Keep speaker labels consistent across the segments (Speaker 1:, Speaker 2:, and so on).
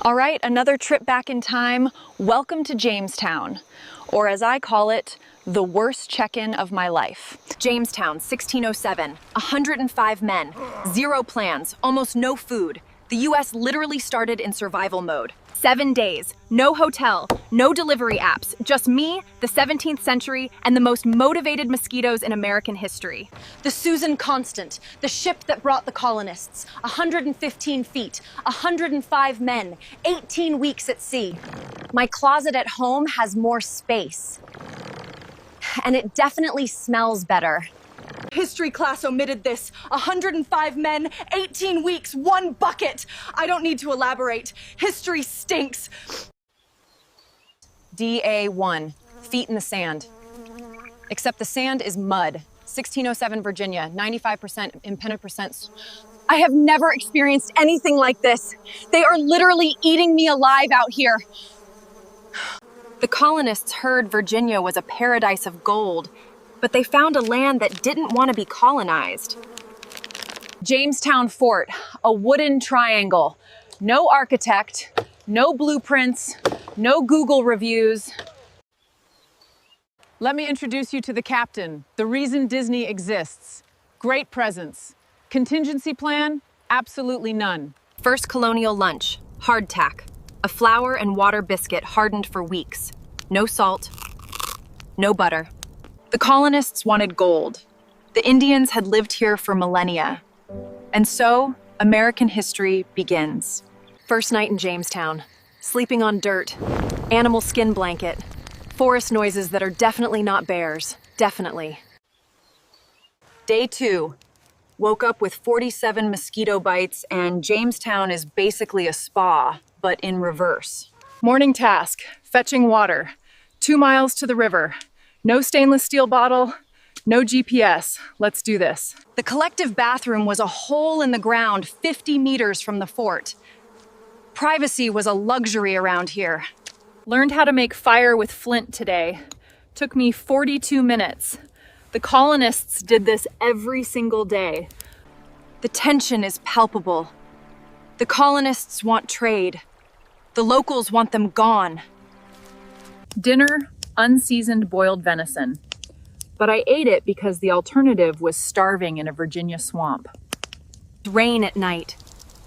Speaker 1: All right, another trip back in time. Welcome to Jamestown, or as I call it, the worst check-in of my life.
Speaker 2: Jamestown, 1607, 105 men, 0 plans, almost no food. The US literally started in survival mode. 7 days, no hotel, no delivery apps, just me, the 17th century, and the most motivated mosquitoes in American history.
Speaker 3: The Susan Constant, the ship that brought the colonists, 115 feet, 105 men, 18 weeks at sea. My closet at home has more space. And it definitely smells better.
Speaker 4: History class omitted this. 105 men, 18 weeks, 1 bucket. I don't need to elaborate. History stinks.
Speaker 1: DA1, feet in the sand. Except the sand is mud. 1607 Virginia, 95% impenetrance.
Speaker 3: I have never experienced anything like this. They are literally eating me alive out here.
Speaker 2: The colonists heard Virginia was a paradise of gold, but they found a land that didn't want to be colonized.
Speaker 1: Jamestown Fort, a wooden triangle. No architect, no blueprints, no Google reviews.
Speaker 5: Let me introduce you to the captain, the reason Disney exists. Great presence. Contingency plan? Absolutely none.
Speaker 2: First colonial lunch, hardtack. A flour and water biscuit hardened for weeks. No salt, no butter. The colonists wanted gold. The Indians had lived here for millennia. And so, American history begins. First night in Jamestown, sleeping on dirt, animal skin blanket, forest noises that are definitely not bears, definitely. Day 2, woke up with 47 mosquito bites, and Jamestown is basically a spa, but in reverse.
Speaker 5: Morning task, fetching water. 2 miles to the river. No stainless steel bottle, no GPS. Let's do this.
Speaker 3: The collective bathroom was a hole in the ground 50 meters from the fort. Privacy was a luxury around here.
Speaker 5: Learned how to make fire with flint today. Took me 42 minutes. The colonists did this every single day.
Speaker 2: The tension is palpable. The colonists want trade. The locals want them gone.
Speaker 5: Dinner, unseasoned boiled venison. But I ate it because the alternative was starving in a Virginia swamp.
Speaker 2: Rain at night.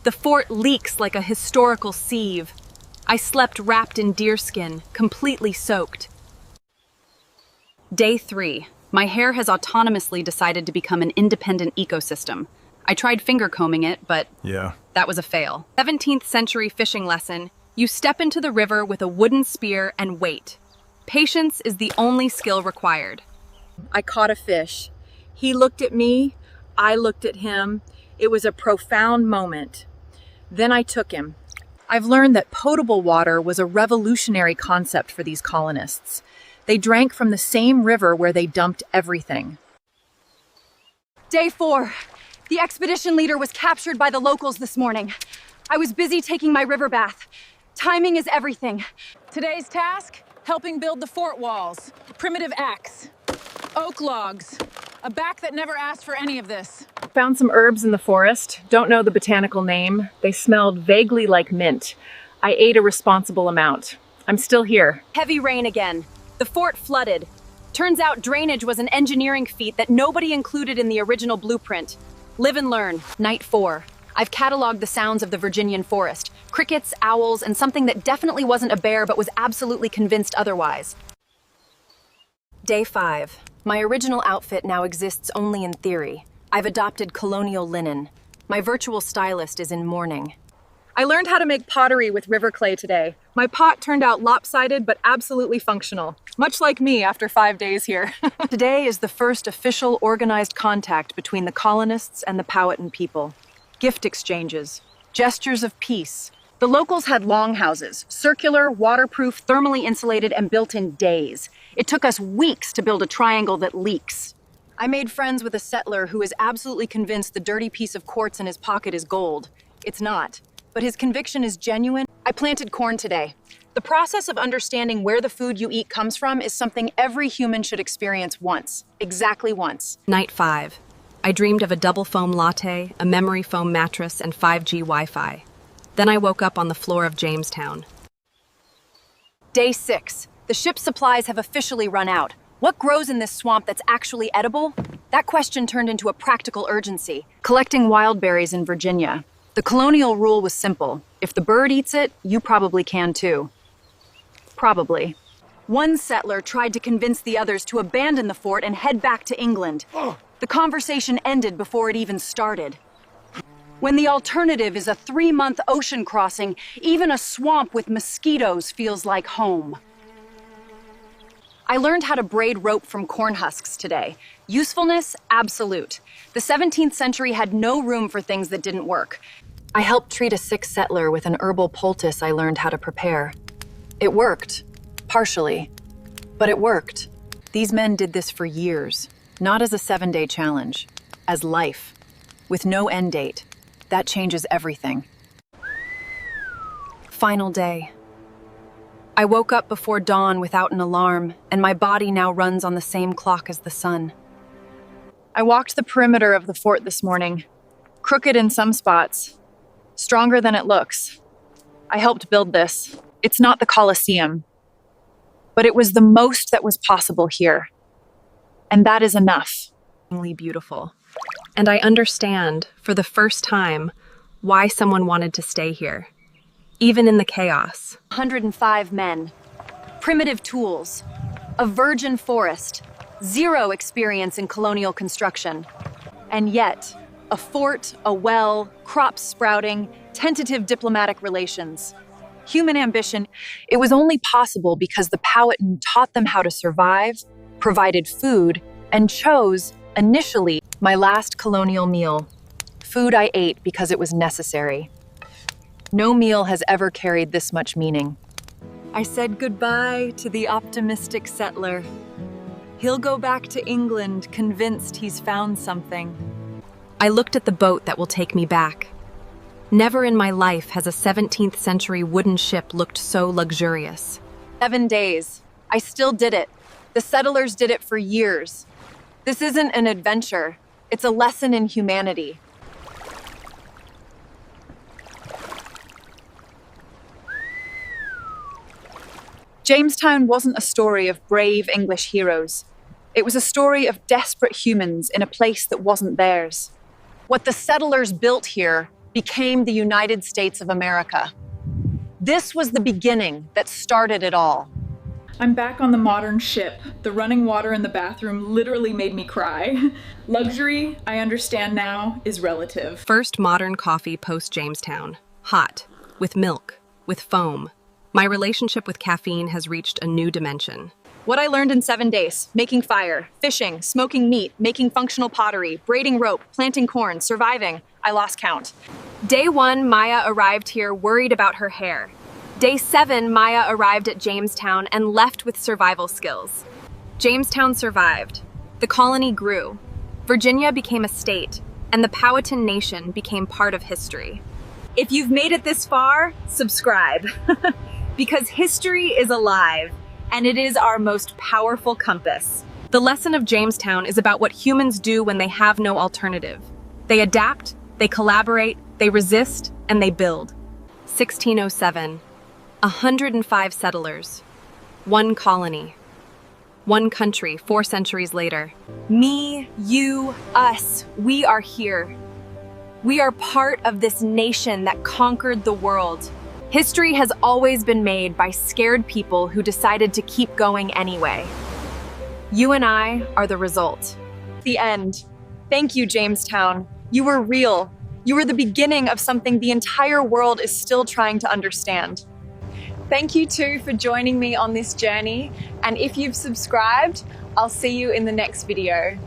Speaker 2: The fort leaks like a historical sieve. I slept wrapped in deerskin, completely soaked. Day 3. My hair has autonomously decided to become an independent ecosystem. I tried finger combing it, but that was a fail. 17th century fishing lesson. You step into the river with a wooden spear and wait. Patience is the only skill required.
Speaker 5: I caught a fish. He looked at me, I looked at him. It was a profound moment. Then I took him. I've learned that potable water was a revolutionary concept for these colonists. They drank from the same river where they dumped everything.
Speaker 3: Day 4. The expedition leader was captured by the locals this morning. I was busy taking my river bath. Timing is everything.
Speaker 5: Today's task? Helping build the fort walls. Primitive axe. Oak logs. A back that never asked for any of this. Found some herbs in the forest. Don't know the botanical name. They smelled vaguely like mint. I ate a responsible amount. I'm still here.
Speaker 2: Heavy rain again. The fort flooded. Turns out drainage was an engineering feat that nobody included in the original blueprint. Live and learn. Night 4. I've cataloged the sounds of the Virginian forest. Crickets, owls, and something that definitely wasn't a bear but was absolutely convinced otherwise. Day 5. My original outfit now exists only in theory. I've adopted colonial linen. My virtual stylist is in mourning.
Speaker 5: I learned how to make pottery with river clay today. My pot turned out lopsided but absolutely functional. Much like me after 5 days here.
Speaker 2: Today is the first official organized contact between the colonists and the Powhatan people. Gift exchanges, gestures of peace. The locals had longhouses, circular, waterproof, thermally insulated, and built in days. It took us weeks to build a triangle that leaks. I made friends with a settler who is absolutely convinced the dirty piece of quartz in his pocket is gold. It's not, but his conviction is genuine. I planted corn today. The process of understanding where the food you eat comes from is something every human should experience once, exactly once. Night 5. I dreamed of a double foam latte, a memory foam mattress, and 5G Wi-Fi. Then I woke up on the floor of Jamestown.
Speaker 3: Day 6. The ship's supplies have officially run out. What grows in this swamp that's actually edible? That question turned into a practical urgency. Collecting wild berries in Virginia. The colonial rule was simple. If the bird eats it, you probably can too. Probably. One settler tried to convince the others to abandon the fort and head back to England. The conversation ended before it even started. When the alternative is a 3-month ocean crossing, even a swamp with mosquitoes feels like home. I learned how to braid rope from corn husks today. Usefulness, absolute. The 17th century had no room for things that didn't work. I helped treat a sick settler with an herbal poultice I learned how to prepare. It worked. Partially. But it worked. These men did this for years. Not as a 7-day challenge. As life. With no end date. That changes everything. Final day. I woke up before dawn without an alarm, and my body now runs on the same clock as the sun.
Speaker 5: I walked the perimeter of the fort this morning. Crooked in some spots. Stronger than it looks. I helped build this. It's not the Colosseum. But it was the most that was possible here. And that is enough.
Speaker 2: Beautiful. And I understand, for the first time, why someone wanted to stay here. Even in the chaos.
Speaker 3: 105 men. Primitive tools. A virgin forest. 0 experience in colonial construction. And yet, a fort, a well, crops sprouting, tentative diplomatic relations.
Speaker 5: Human ambition, it was only possible because the Powhatan taught them how to survive, provided food, and chose, initially, my last colonial meal. Food I ate because it was necessary. No meal has ever carried this much meaning. I said goodbye to the optimistic settler. He'll go back to England convinced he's found something.
Speaker 2: I looked at the boat that will take me back. Never in my life has a 17th century wooden ship looked so luxurious.
Speaker 3: 7 days. I still did it. The settlers did it for years. This isn't an adventure. It's a lesson in humanity.
Speaker 5: Jamestown wasn't a story of brave English heroes. It was a story of desperate humans in a place that wasn't theirs.
Speaker 3: What the settlers built here became the United States of America. This was the beginning that started it all.
Speaker 6: I'm back on the modern ship. The running water in the bathroom literally made me cry. Luxury, I understand now, is relative.
Speaker 2: First modern coffee post-Jamestown. Hot. With milk. With foam. My relationship with caffeine has reached a new dimension.
Speaker 3: What I learned in 7 days: making fire, fishing, smoking meat, making functional pottery, braiding rope, planting corn, surviving. I lost count.
Speaker 2: Day 1, Maya arrived here worried about her hair. Day 7, Maya arrived at Jamestown and left with survival skills. Jamestown survived. The colony grew. Virginia became a state, and the Powhatan Nation became part of history. If you've made it this far, subscribe. Because history is alive, and it is our most powerful compass. The lesson of Jamestown is about what humans do when they have no alternative. They adapt, they collaborate, they resist, and they build. 1607. 105 settlers. 1 colony. 1 country 4 centuries later. Me, you, us, we are here. We are part of this nation that conquered the world. History has always been made by scared people who decided to keep going anyway. You and I are the result.
Speaker 3: The end. Thank you, Jamestown. You were real. You were the beginning of something the entire world is still trying to understand. Thank you too for joining me on this journey. And if you've subscribed, I'll see you in the next video.